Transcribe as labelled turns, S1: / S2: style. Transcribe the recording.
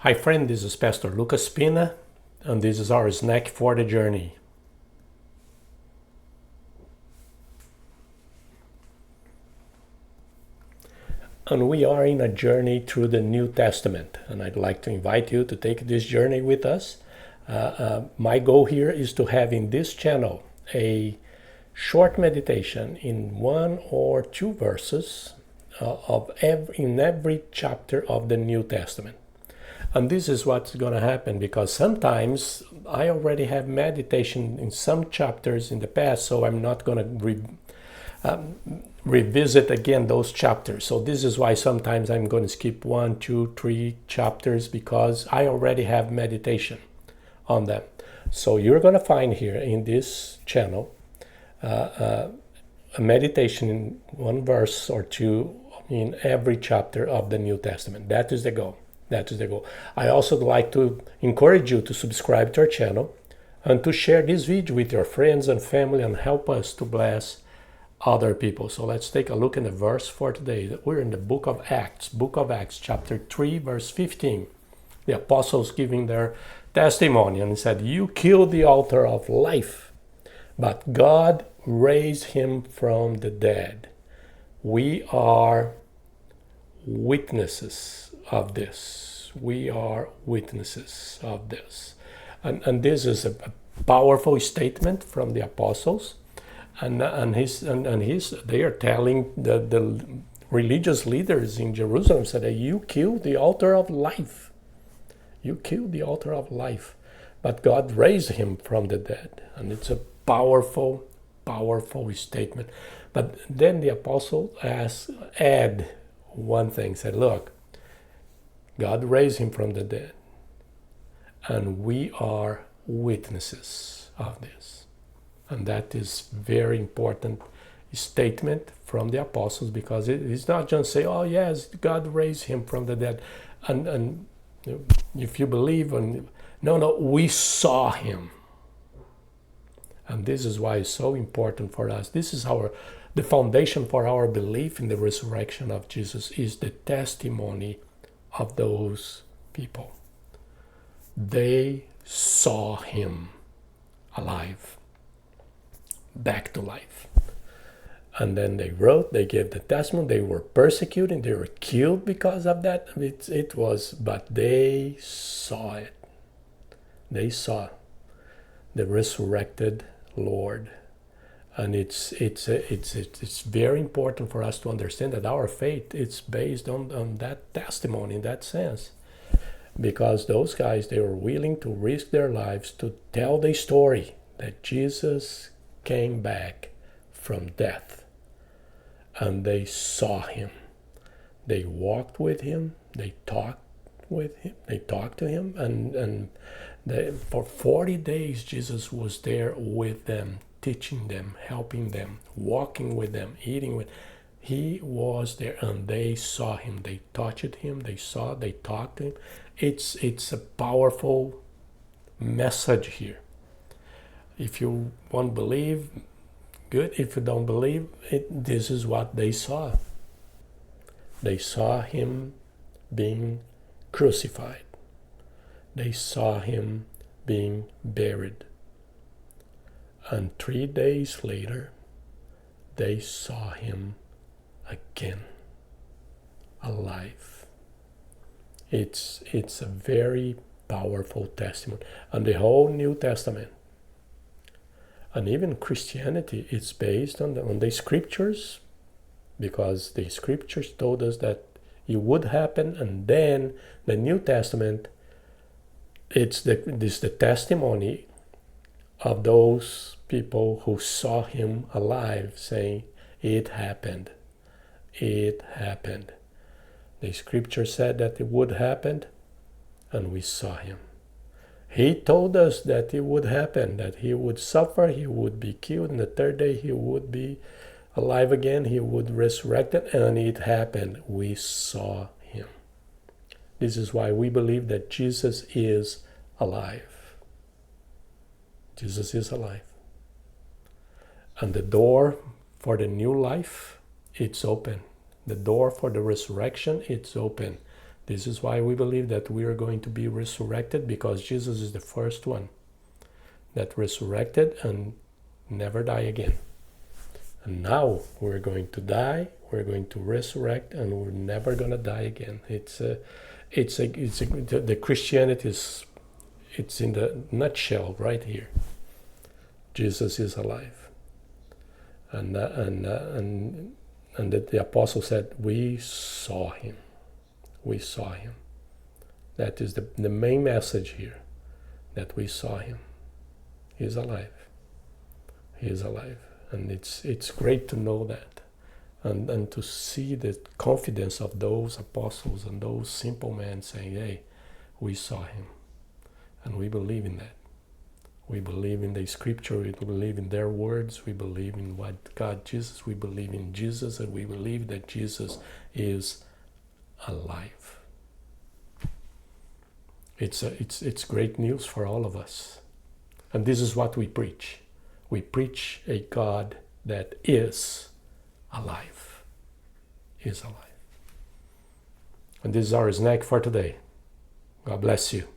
S1: Hi friend, this is Pastor Lucas Pina, and this is our snack for the journey. And we are in a journey through the New Testament, and I'd like to invite you to take this journey with us. My goal here is to have in this channel a short meditation in one or two verses in every chapter of the New Testament. And this is what's going to happen, because sometimes I already have meditation in some chapters in the past, so I'm not going to revisit again those chapters. So this is why sometimes I'm going to skip 1, 2, 3 chapters, because I already have meditation on them. So you're going to find here in this channel a meditation in one verse or two in every chapter of the New Testament. That is the goal. That is the goal. I also like to encourage you to subscribe to our channel and to share this video with your friends and family and help us to bless other people. So let's take a look in the verse for today. We're in the book of Acts, chapter 3, verse 15. The apostles giving their testimony, and he said, "You killed the author of life, but God raised him from the dead. We are witnesses of this. We are witnesses of this." And this is a powerful statement from the apostles. And they are telling the religious leaders in Jerusalem, said that you killed the author of life. You killed the author of life, but God raised him from the dead. And it's a powerful statement. But then the apostle add one thing, said, look, God raised him from the dead, and we are witnesses of this. And that is very important statement from the apostles, because it's not just say, oh yes, God raised him from the dead, and if you believe, no, we saw him. And this is why it's so important for us. This is the foundation for our belief in the resurrection of Jesus, is the testimony of those people. They saw him alive, back to life. And then they gave the testimony, they were persecuted, they were killed because of that. But they saw it. They saw the resurrected Lord. And it's very important for us to understand that our faith is based on that testimony, in that sense. Because those guys, they were willing to risk their lives to tell the story that Jesus came back from death. And they saw him. They walked with him. They talked with him. They talked to him. And for 40 days, Jesus was there with them, teaching them, helping them, walking with them, eating with them. He was there, and they saw him. They touched him. They talked to him. It's a powerful message here. If you won't believe, good. If you don't believe it, this is what they saw. They saw him being crucified. They saw him being buried. And 3 days later, they saw him again, alive. It's a very powerful testimony. And the whole New Testament, and even Christianity, it's based on the scriptures, because the scriptures told us that it would happen. And then the New Testament, it's the testimony of those people who saw him alive, saying, it happened. It happened. The scripture said that it would happen, and we saw him. He told us that it would happen, that he would suffer, he would be killed, and the third day he would be alive again, he would resurrect it, and it happened. We saw him. This is why we believe that Jesus is alive. Jesus is alive. And the door for the new life, it's open. The door for the resurrection, it's open. This is why we believe that we are going to be resurrected, because Jesus is the first one that resurrected and never die again. And now we're going to die, we're going to resurrect, and we're never going to die again. The Christianity it's in the nutshell right here. Jesus is alive. And the apostle said, we saw him. We saw him. That is the main message here, that we saw him. He is alive. He is alive. And it's great to know that, and to see the confidence of those apostles and those simple men saying, hey, we saw him. And we believe in that. We believe in the scripture, we believe in their words, we believe in what God Jesus, we believe in Jesus, and we believe that Jesus is alive. It's great news for all of us. And this is what we preach. We preach a God that is alive. Is alive. And this is our snack for today. God bless you.